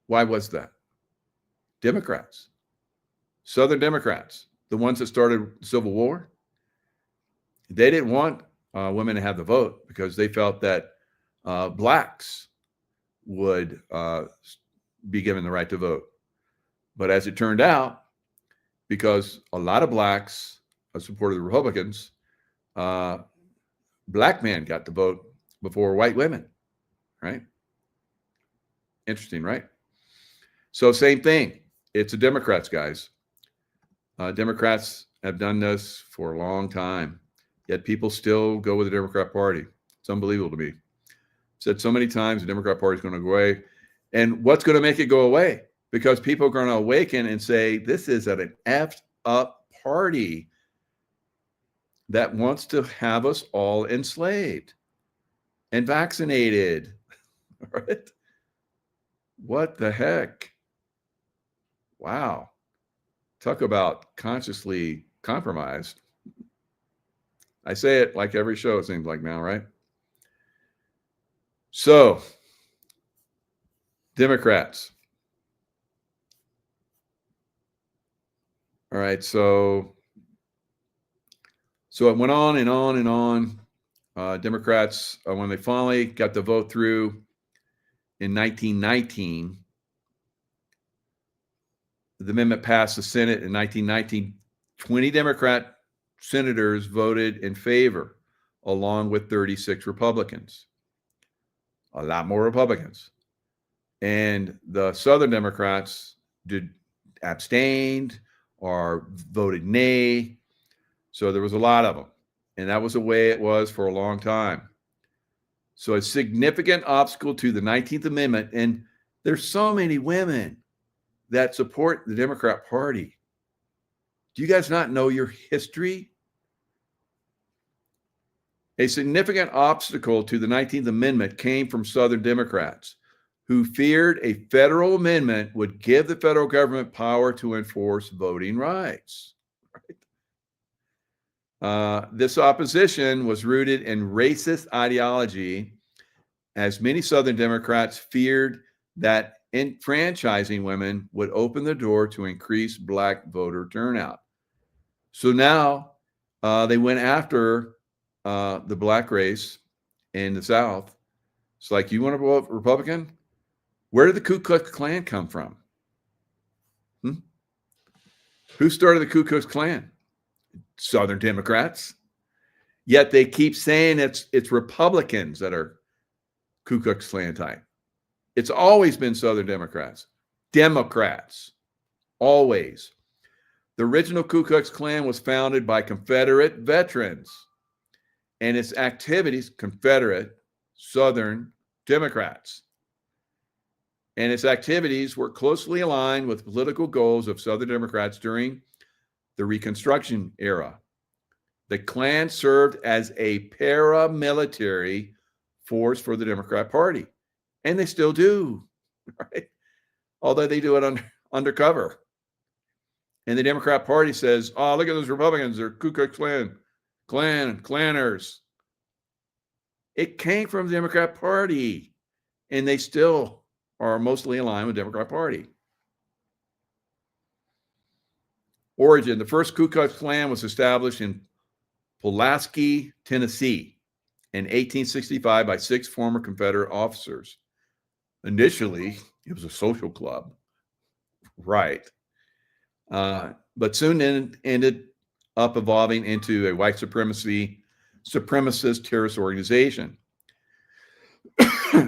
Why was that? Democrats, Southern Democrats, the ones that started the Civil War, they didn't want women to have the vote because they felt that blacks would be given the right to vote. But as it turned out, because a lot of blacks supported the Republicans, black men got the vote before white women, right? Interesting, right? So same thing. It's the Democrats, guys. Democrats have done this for a long time, yet people still go with the Democrat Party. It's unbelievable to me. I've said so many times the Democrat Party is going to go away. And what's going to make it go away? Because people are going to awaken and say, this is an effed up party that wants to have us all enslaved and vaccinated. Right? What the heck? Wow. Talk about consciously compromised. I say it like every show, it seems like now, right? So, Democrats. All right, so it went on and on and on. Democrats, when they finally got the vote through in 1919, the amendment passed the Senate in 1919. 20 Democrat senators voted in favor, along with 36 Republicans. A lot more Republicans. And the Southern Democrats abstained or voted nay. So there was a lot of them. And that was the way it was for a long time. So a significant obstacle to the 19th Amendment. And there's so many women that support the Democrat Party. Do you guys not know your history? A significant obstacle to the 19th Amendment came from Southern Democrats who feared a federal amendment would give the federal government power to enforce voting rights. This opposition was rooted in racist ideology, as many Southern Democrats feared that enfranchising women would open the door to increase Black voter turnout. So now they went after the Black race in the South. It's like, you want to vote Republican? Where did the Ku Klux Klan come from? Who started the Ku Klux Klan? Southern Democrats. Yet they keep saying it's Republicans that are Ku Klux Klan type. It's always been Southern Democrats. Democrats. Always. The original Ku Klux Klan was founded by Confederate veterans, and its activities, Confederate, Southern Democrats. And its activities were closely aligned with political goals of Southern Democrats during the Reconstruction era. The Klan served as a paramilitary force for the Democrat Party, and they still do, right? Although they do it undercover. And the Democrat Party says, oh, look at those Republicans, they're Ku Klux Klanners. It came from the Democrat Party, and they still are mostly aligned with the Democrat Party. Origin: the first Ku Klux Klan was established in Pulaski, Tennessee in 1865 by 6 former Confederate officers. Initially, it was a social club, right? But soon ended up evolving into a white supremacist terrorist organization.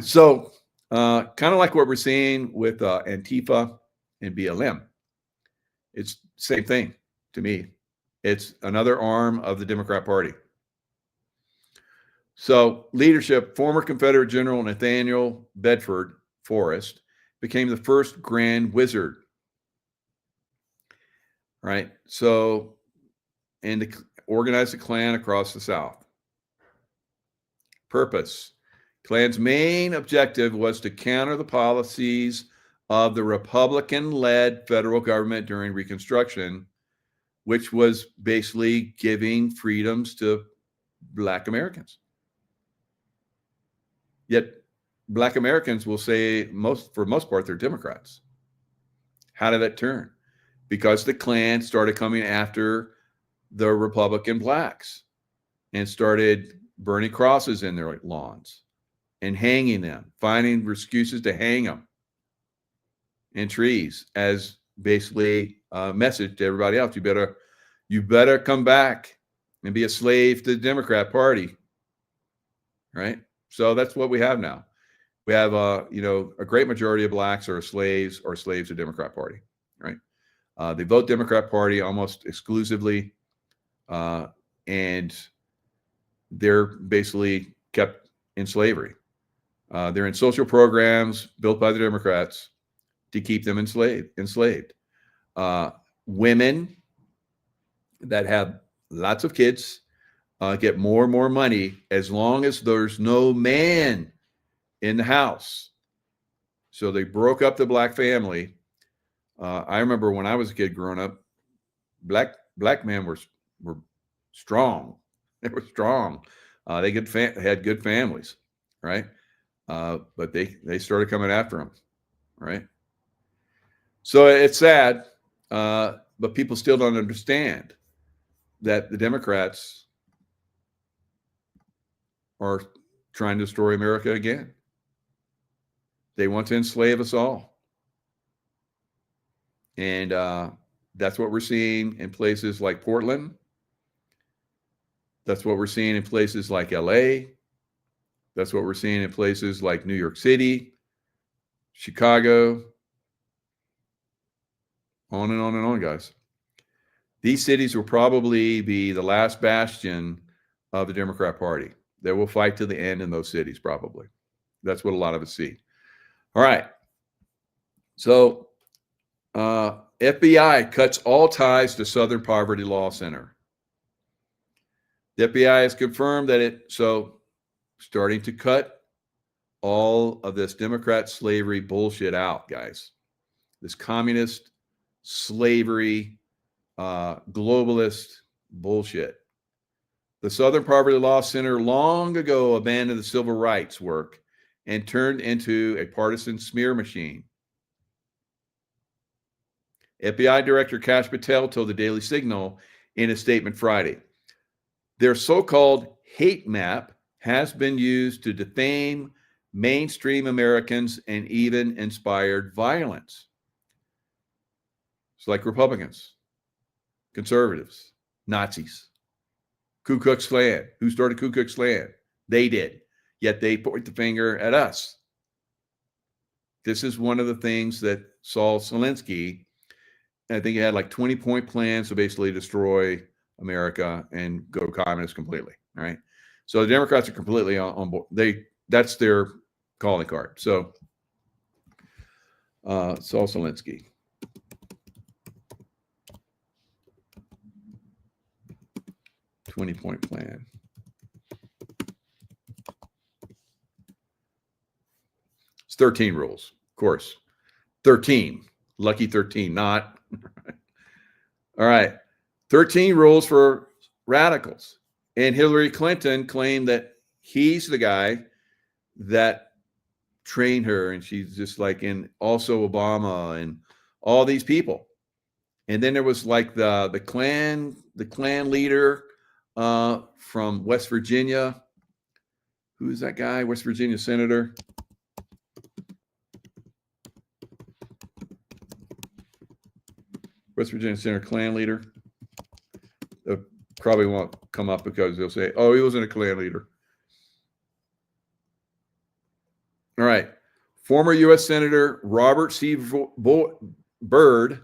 So kind of like what we're seeing with Antifa and BLM. It's the same thing to me. It's another arm of the Democrat Party. So leadership: former Confederate General Nathaniel Bedford Forrest became the first Grand Wizard. Right? So, and to organize the Klan across the South. Purpose: Klan's main objective was to counter the policies of the Republican-led federal government during Reconstruction, which was basically giving freedoms to Black Americans. Yet Black Americans will say, for most part, they're Democrats. How did that turn? Because the Klan started coming after the Republican Blacks and started burning crosses in their lawns and hanging them, finding excuses to hang them in trees as basically a message to everybody else. You better come back and be a slave to the Democrat Party, right? So that's what we have now. We have a great majority of Blacks are slaves to the Democrat Party, right? They vote Democrat Party almost exclusively, and they're basically kept in slavery. They're in social programs built by the Democrats to keep them enslaved. Women that have lots of kids get more and more money as long as there's no man in the house. So they broke up the Black family. I remember when I was a kid growing up, black men were strong. They were strong. They had good families, right? But they started coming after them, right? So it's sad, but people still don't understand that the Democrats are trying to destroy America again. They want to enslave us all. And that's what we're seeing in places like Portland. That's what we're seeing in places like LA. That's what we're seeing in places like New York City, Chicago, on and on and on, guys. These cities will probably be the last bastion of the Democrat Party. They will fight to the end in those cities, probably. That's what a lot of us see. All right. So FBI cuts all ties to Southern Poverty Law Center. The FBI has confirmed that starting to cut all of this Democrat slavery bullshit out, guys. This communist slavery, globalist bullshit. The Southern Poverty Law Center long ago abandoned the civil rights work and turned into a partisan smear machine. FBI Director Kash Patel told the Daily Signal in a statement Friday, their so-called hate map has been used to defame mainstream Americans and even inspired violence. It's like Republicans, conservatives, Nazis, Ku Klux Klan. Who started Ku Klux Klan? They did. Yet they point the finger at us. This is one of the things that Saul Alinsky, I think he had like 20-point plans to basically destroy America and go communist completely. All right. So the Democrats are completely on board. That's their calling card. So Saul Alinsky. Point plan. It's 13 rules, of course. 13. Lucky 13, not. All right. 13 rules for radicals. And Hillary Clinton claimed that he's the guy that trained her. And she's just like, and also Obama and all these people. And then there was like the Klan leader from West Virginia. Who's that guy? West Virginia Senator. West Virginia Senator, Klan leader. Probably won't come up because they'll say, oh, he wasn't a Klan leader. All right. Former U.S. Senator Robert C. Byrd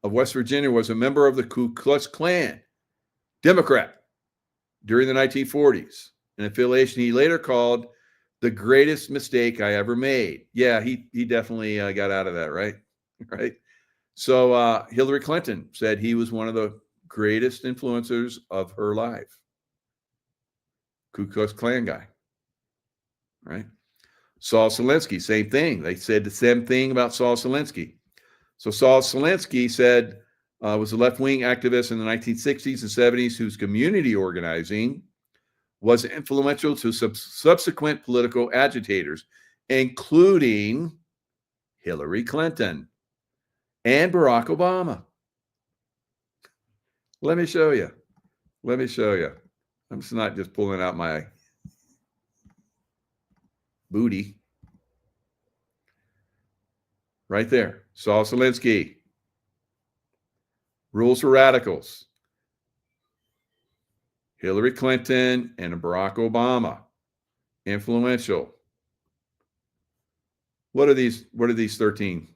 of West Virginia was a member of the Ku Klux Klan, Democrat, during the 1940s, an affiliation he later called the greatest mistake I ever made. Yeah, he definitely got out of that, right? Right. So Hillary Clinton said he was one of the greatest influencers of her life. Ku Klux Klan guy, right? Saul Alinsky, same thing. They said the same thing about Saul Alinsky. So Saul Alinsky said, was a left-wing activist in the 1960s and 70s whose community organizing was influential to subsequent political agitators, including Hillary Clinton and Barack Obama. Let me show you. Let me show you. I'm just not just pulling out my booty. Right there. Saul Alinsky. Rules for radicals. Hillary Clinton and Barack Obama. Influential. What are these 13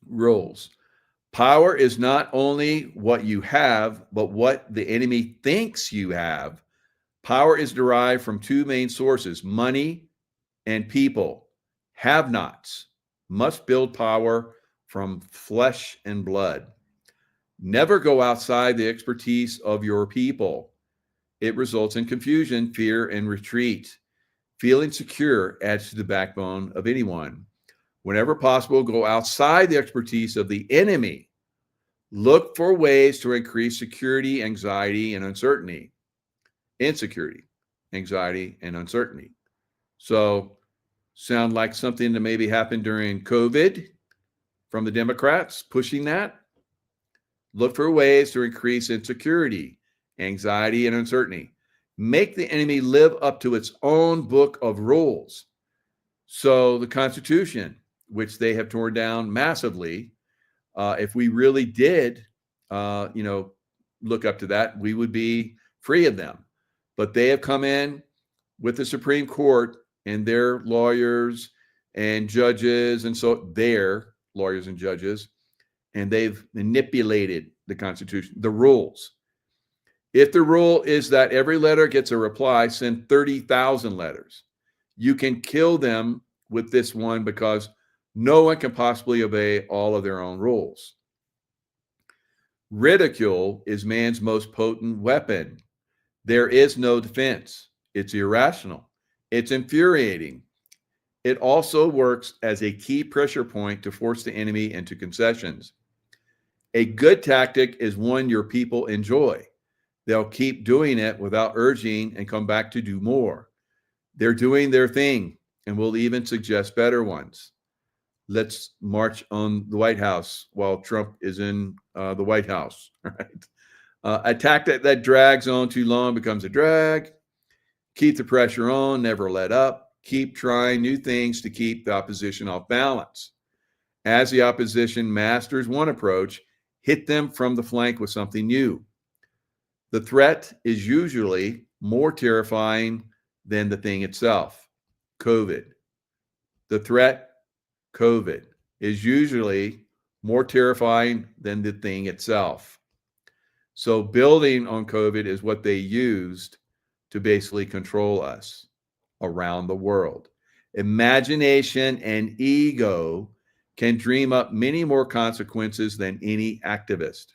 rules? Power is not only what you have, but what the enemy thinks you have. Power is derived from two main sources, money and people. Have-nots must build power from flesh and blood. Never go outside the expertise of your people. It results in confusion, fear, and retreat. Feeling secure adds to the backbone of anyone. Whenever possible, go outside the expertise of the enemy. Look for ways to increase security, anxiety, and uncertainty. Insecurity, anxiety, and uncertainty. So, sound like something that maybe happened during COVID from the Democrats pushing that? Look for ways to increase insecurity, anxiety, and uncertainty. Make the enemy live up to its own book of rules. So the Constitution, which they have torn down massively, if we really did, look up to that, we would be free of them. But they have come in with the Supreme Court and their lawyers and judges, and so they're lawyers and judges, and they've manipulated the Constitution, the rules. If the rule is that every letter gets a reply, send 30,000 letters. You can kill them with this one because no one can possibly obey all of their own rules. Ridicule is man's most potent weapon. There is no defense. It's irrational. It's infuriating. It also works as a key pressure point to force the enemy into concessions. A good tactic is one your people enjoy. They'll keep doing it without urging and come back to do more. They're doing their thing and will even suggest better ones. Let's march on the White House while Trump is in the White House. Right? A tactic that drags on too long becomes a drag. Keep the pressure on, never let up. Keep trying new things to keep the opposition off balance. As the opposition masters one approach, hit them from the flank with something new. The threat is usually more terrifying than the thing itself. COVID. The threat, COVID, is usually more terrifying than the thing itself. So building on COVID is what they used to basically control us around the world. Imagination and ego can dream up many more consequences than any activist.